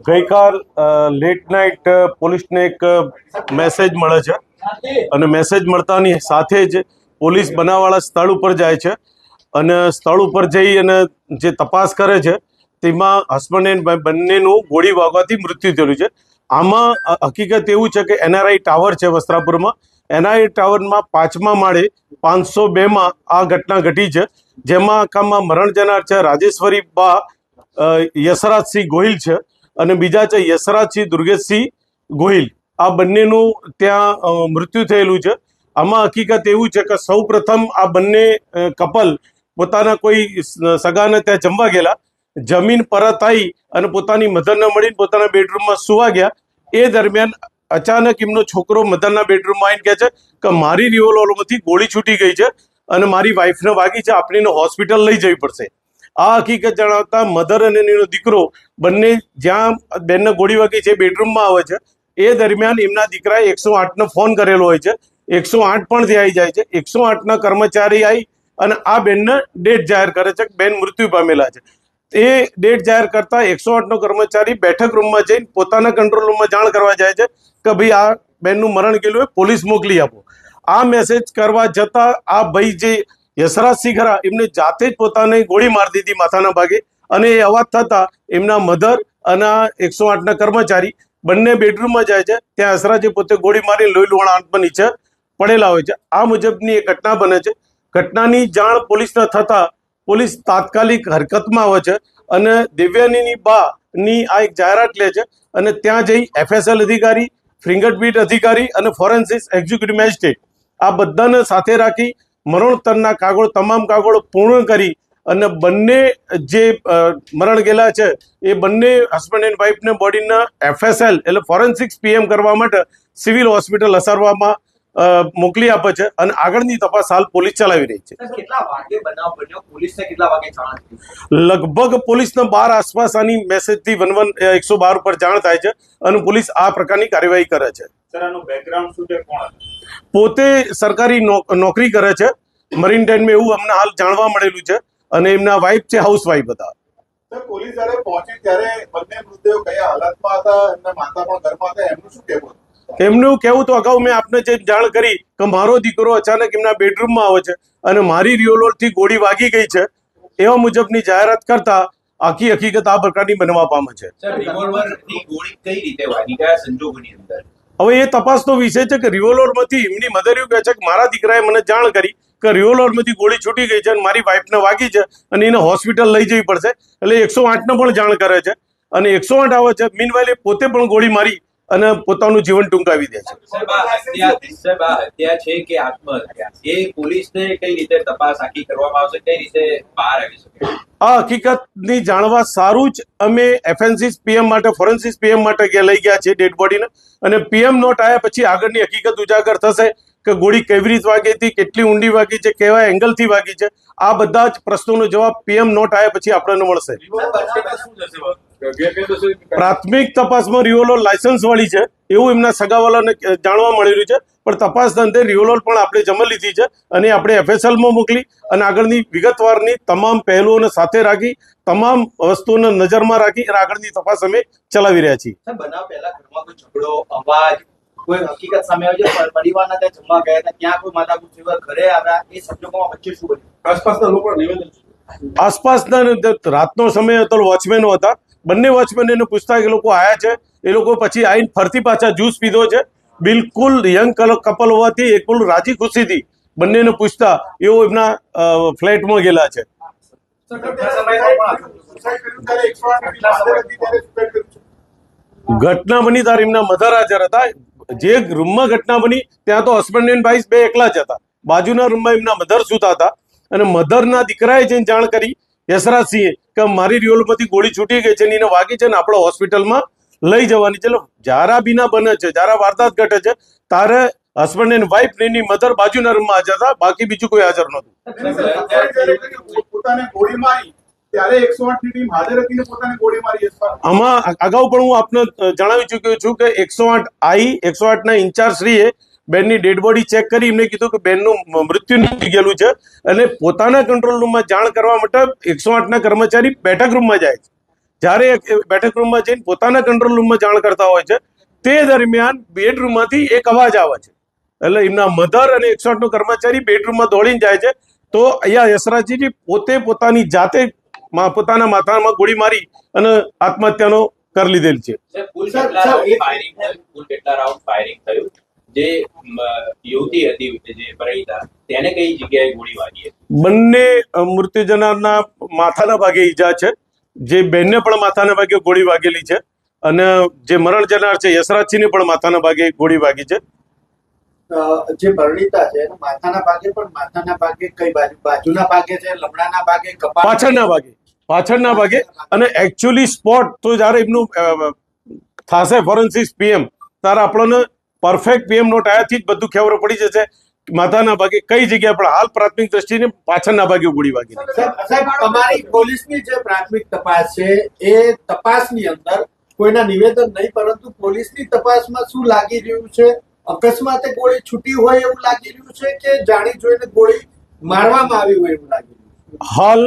ગઈકાલ late night પોલીસને એક મેસેજ મળે છે અને મેસેજ મળતાની સાથે જ પોલીસ બનાવવાળા સ્થળ ઉપર જાય છે અને સ્થળ ઉપર જઈ અને જે તપાસ કરે છે તેમાં હસબન્ડ એન્ડ બંનેનું ગોળી વાગવાથી મૃત્યુ થયેલું છે. આમાં હકીકત એવું છે કે એનઆરઆઈ ટાવર છે વસ્ત્રાપુરમાં. એનઆરઆઈ ટાવરમાં 5મા માળે 502માં આ ઘટના ઘટી છે, જેમાં આખામાં મરણ જનાર છે રાજેશ્વરી બા યશરાજસિંહ ગોહિલ છે અને બીજા છે યશરાજસિંહ દુર્ગેશસિંહ ગોહિલ. આ બંનેનું ત્યાં મૃત્યુ થયેલું છે. આમાં હકીકત એવું છે કે સૌ પ્રથમ આ બંને કપલ પોતાના કોઈ સગાને ત્યાં જમવા ગયેલા, જમીન પરત આવી અને પોતાની મધરને મળીને પોતાના બેડરૂમમાં સુવા ગયા. એ દરમિયાન અચાનક એમનો છોકરો મધરના બેડરૂમમાં આવીને કહે છે કે મારી રિવોલ્વરમાંથી ગોળી છૂટી ગઈ છે અને મારી વાઈફને વાગી છે, આપણે એને હોસ્પિટલ લઈ જવી પડશે. આ હકીકત જણાવતા મધર અને એનો દીકરો બંને જ્યાં બેનને ગોળી વાગી છે બેડરૂમમાં આવે છે. એ દરમિયાન એમના દીકરાએ 108ને ફોન કરેલો હોય છે. 108 પણ ત્યાં આવી જાય છે. 108ના કર્મચારી આવી અને આ બેનને ડેથ જાહેર કરે છે કે બેન મૃત્યુ પામેલા છે. એ ડેટ જાહેર કરતા 108નો કર્મચારી બેઠક રૂમમાં જઈને પોતાના કંટ્રોલ રૂમમાં જાણ કરવા જાય છે કે ભાઈ આ બેનનું મરણ ગયેલું હોય, પોલીસ મોકલી આપો. આ મેસેજ કરવા જતાં આ ભાઈ જે યશરાજસિંહ ખરા એમને જાતે જ પોતાને ગોળી મારી દીધી માથાના ભાગે અને એ અવાજ થતા એમના મધર અને 108ના કર્મચારી બંને બેડરૂમમાં જાય છે. ત્યાં યશરાજે પોતે ગોળી મારી લોહી લુહાણ આંખમાં નીચે પડેલા હોય છે. આ મુજબની એક ઘટના બને છે. ઘટનાની જાણ પોલીસને થતાં પોલીસ તાત્કાલિક હરકતમાં આવે છે અને દિવ્યાનીની બાની આ એક જાહેરાત લે છે અને ત્યાં જઈ FSL અધિકારી, ફિંગરપ્રિન્ટ અધિકારી અને ફોરેન્સિક એક્ઝિક્યુટિવ મેજિસ્ટ્રેટ આ બધાને સાથે રાખી મરણોત્તરના કાગળો તમામ કાગળો પૂર્ણ કરી અને બંને જે મરણ ગયેલા છે એ બંને હસબન્ડ એન્ડ વાઈફને બોડીના FSL એટલે ફોરેન્સિક્સ PM કરવા માટે સિવિલ હોસ્પિટલ અસારવામાં મોકલી આપે છે અને આગળની તપાસ હાલ પોલીસ ચલાવી રહી છે. લગભગ પોલીસને 12 આસપાસ આની મેસેજથી 112 પર જાણ થાય છે અને પોલીસ આ પ્રકારની કાર્યવાહી કરે છે. પોતે સરકારી નોકરી કરે છે મરીનટાઈનમાં, એવું અમને હાલ જાણવા મળેલું છે અને એમના વાઈફ છે હાઉસવાઈફ હતા. પોલીસ જ્યારે પહોંચી ત્યારે બંને મૃતદેહો કયા હાલતમાં હતા, એમના માતા પણ ઘરમાં હતા, એમનું શું કહેવું? એમનું કહેવું તો અગાઉ મેં આપને જે જાણ કરી કે મારો દીકરો અચાનક એમના બેડરૂમમાં આવે છે અને મારી રિવોલ્વરથી ગોળી વાગી ગઈ છે એવા મુજબની જાહેરાત કરતા આખી હકીકત આ પ્રકારની બનવા પામે છે. હવે એ તપાસનો વિષય છે કે રિવોલ્વરમાંથી એમની મધર એવું કહે છે કે મારા દીકરાએ મને જાણ કરી કે રિવોલ્વરમાંથી ગોળી છૂટી ગઈ છે અને મારી વાઈફને વાગી છે અને એને હોસ્પિટલ લઈ જવી પડશે. એટલે 108ને પણ જાણ કરે છે અને 108 આવે છે. મીનવાઇલ એ પોતે પણ ગોળી મારી અને પોતાનું જીવન ટૂંકાવી દે છે. હત્યા છે કે આત્મહત્યા એ પોલીસને કઈ રીતે તપાસ આખી કરવામાં આવશે, કઈ રીતે બહાર આવી શકે? આ હકીકતની જાણવા સારું જ અમે FNCs PM માટે ફોરેન્સિક PM માટે લઈ ગયા છીએ ડેડ બોડીને અને PM નોટ આવ્યા પછી આગળની હકીકત ઉજાગર થશે કે ગોળી કેવી રીતે વાગી હતી, કેટલી ઊંડી વાગી છે, કેવા એંગલથી વાગી છે. આ બધા જ પ્રશ્નોનો જવાબ PM નોટ આવ્યા પછી આપણને મળશે. પ્રાથમિક તપાસમાં રિવોલ્વર લાયસન્સ વાળી છે એવું એમના સગાવાલાને જાણવા મળેલું છે, પણ તપાસના અંતે રિવોલ્વર પણ આપણે જમા લીધી છે અને આપણે FSLમાં મોકલી અને આગળની વિગતવારની તમામ પહેલુઓને સાથે રાખી તમામ વસ્તુઓને નજરમાં રાખી અને આગળની તપાસ અમે ચલાવી રહ્યા છીએ. બનાવ પહેલા ઘરમાં કોઈ ઝઘડો, અવાજ, કોઈ હકીકત સામે આવી છે? પરિવારના ત્યાં જમવા ગયા હતા, ત્યાં કોઈ માથાકૂટ થયું, ઘરે આવ્યા, એ સંજોગોમાં વચ્ચે શું બન્યું? આસપાસના લોકો નિવેદન, આસપાસના રાતનો સમય હતો, વોચમેનો હતા. બંને વોચમેન એને પૂછતા કે લોકો આયા છે. એ લોકો પછી આવીને ફરતી પાછા જ્યુસ પીધો છે. બિલકુલ યંગ કપલ હોવાથી એકલું રાજી ખુશીથી બંનેને પૂછતા એવો એમના ફ્લેટમાં ગયેલા છે. ઘટના બની ત્યારે એમના મધર હાજર હતા. જે રૂમમાં ઘટના બની ત્યાં તો હસબન્ડ એન્ડ વાઈફ બે એકલા જ હતા. બાજુના રૂમમાં એમના મધર સૂતા હતા અને મધરના દીકરાએ જઈને જાણ કરી યશરાજસિંહે કે મારી રિવોલ્વરમાંથી ગોળી છૂટી ગઈ છે ને એને વાગી છે ને આપણે હોસ્પિટલમાં લઈ જવાની છે. જ્યારે બીના બને છે, જ્યારે વારદાત ઘટે છે ત્યારે હસબન્ડ એન્ડ વાઈફ ને એની મધર બાજુના રૂમમાં હાજર હતા, બાકી બીજું કોઈ હાજર નહોતું. આમાં અગાઉ પણ હું આપને જણાવી ચૂક્યો છું કે 108ના ઇન્ચાર્જ શ્રીએ બેનની ડેડ બોડી ચેક કરી એમને કીધું કે બેનનું મૃત્યુ થઈ ગયેલું છે અને પોતાના કંટ્રોલ રૂમમાં જાણ કરવા માટે 108ના કર્મચારી બેઠક રૂમમાં જાય છે. જ્યારે બેઠક રૂમમાં જઈને પોતાના કંટ્રોલ રૂમમાં જાણ કરતા હોય છે તે દરમિયાન બેડરૂમમાંથી એક અવાજ આવે છે, એટલે એમના મધર અને 108નો કર્મચારી બેડરૂમમાં દોડીને જાય છે. તો અહીંયા યશરાજજી પોતે પોતાની જાતે પોતાના માથામાં ગોળી મારી અને આત્મહત્યાનો કરી લીધેલ છે. કુલ કેટલા રાઉન્ડ ફાયરિંગ થયું? જે યુવતી હતી જે પરિણીતા, તેને કઈ જગ્યાએ ગોળી વાગી હતી? બંને મૃત્યુ જનારના માથાના ભાગે ઈજા છે. જે બેનને પણ માથાના ભાગે ગોળી વાગેલી છે અને જે મરણ જનાર છે યશરાજસિંહને પણ માથાના ભાગે ગોળી વાગી છે. જે પરિણીતા છે એના માથાના ભાગે, પણ માથાના ભાગે કઈ બાજુ? બાજુના ભાગે છે, લમડાના ભાગે, કપાળ? પાછળના ભાગે. અને એકચ્યુઅલી સ્પોટ તો જ્યારે એમનું થશે ફોરેન્સિક પીએમ ત્યારે આપણને પરફેક્ટ પીએમ નોટ આવ્યાથી જ બધું ખબર પડી જશે માથાના ભાગે કઈ જગ્યા. પણ હાલ પ્રાથમિક દ્રષ્ટિને પાછળના ભાગે ગોળી વાગી. સાહેબ, તમારી પોલીસની જે પ્રાથમિક તપાસ છે એ તપાસની અંદર કોઈના નિવેદન નહીં, પરંતુ પોલીસની તપાસમાં શું લાગી રહ્યું છે? અકસ્માતે ગોળી છૂટી હોય એવું લાગી રહ્યું છે કે જાણી જોઈને ગોળી મારવામાં આવી હોય એવું લાગી રહ્યું છે? હાલ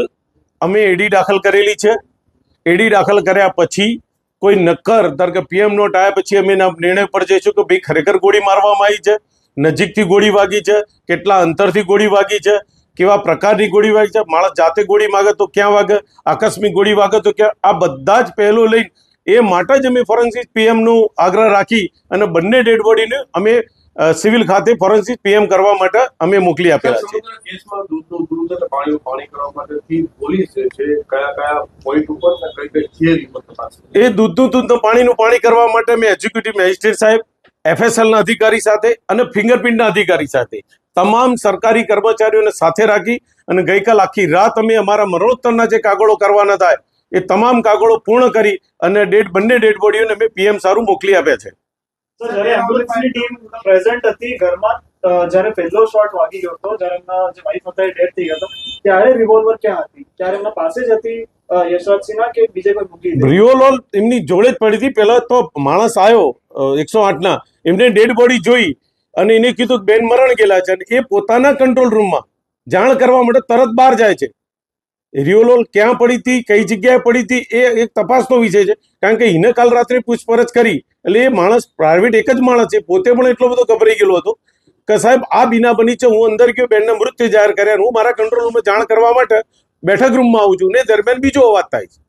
અમે એડી દાખલ કરેલી છે. એડી દાખલ કર્યા પછી કોઈ નક્કર ધારો કે પીએમ નોટ આવ્યા પછી અમે એના નિર્ણય પર જઈશું કે ભાઈ ખરેખર ગોળી મારવામાં આવી છે, નજીકથી ગોળી વાગી છે, કેટલા અંતરથી ગોળી વાગી છે, કેવા પ્રકારની ગોળી વાગી છે, માણસ જાતે ગોળી માગે તો ક્યાં વાગે, આકસ્મિક ગોળી વાગે તો ક્યાં. આ બધા જ પહેલો લઈને એ માટે જ અમે ફોરેન્સિક પીએમનું આગ્રહ રાખી અને બંને ડેડ બોડીને અમે સિવિલ ખાતે ફોરેન્સિક પીએમ કરવા માટે અમે મોકલી આપેલા છે. કેસમાં દૂધ પાણી કરવા માટે પોલીસ છે કયા પોઈન્ટ ઉપર કઈ થિયરી પર તપાસ? એ દૂધનું પાણી કરવા માટે મેં એક્ઝિક્યુટિવ મેજિસ્ટ્રેટ સાહેબ, FSLના અધિકારી સાથે અને ફિંગરપ્રિન્ટના અધિકારી સાથે તમામ સરકારી કર્મચારીઓને સાથે રાખી અને ગઈકાલ આખી રાત અમે અમારા મરણોત્તરના જે કાગળો કરવાના થાય એ તમામ કાગળો પૂર્ણ કરી અને બંને ડેડ બોડીઓને અમે પીએમ સારું મોકલી આપ્યા છે. સર, જ્યારે એમ્બ્યુલન્સની ટીમ પ્રેઝન્ટ હતી ઘરમાં, જ્યારે પહેલો શોટ વાગી ગયો હતો, જ્યારે એમના જે વાઇફ હતા એ ડેથ થઈ ગયા હતા, ત્યારે રિવોલ્વર ક્યાં હતી? ત્યારે એમના પાસે જ હતી યશરાજસિંહના કે બીજે કોઈ મૂકી દીધી? રિવોલ્વર એમની જોડે જ પડી હતી. પહેલા તો માણસ આવ્યો 108ના, એમને ડેડ બોડી જોઈ અને એને કીધું કે બેન મરણ ગયેલા છે, અને એ પોતાના કંટ્રોલ રૂમમાં જાણ કરવા માટે તરત બહાર જાય છે. રિવોલ્વર ક્યાં પડી હતી, કઈ જગ્યાએ પડી હતી એ એક તપાસનો વિષય છે. કારણ કે એને કાલ રાત્રે પૂછપરછ કરી એટલે એ માણસ પ્રાઇવેટ એક જ માણસ છે, પોતે પણ એટલો બધો ગભરાઈ ગયેલો હતો કે સાહેબ આ બીના બની છે, હું અંદર ગયો, બેનના મૃત્યુ જાહેર કર્યા, હું મારા કંટ્રોલ રૂમમાં જાણ કરવા માટે બેઠક રૂમમાં આવું છું ને દરમિયાન બીજો અવાજ થાય છે.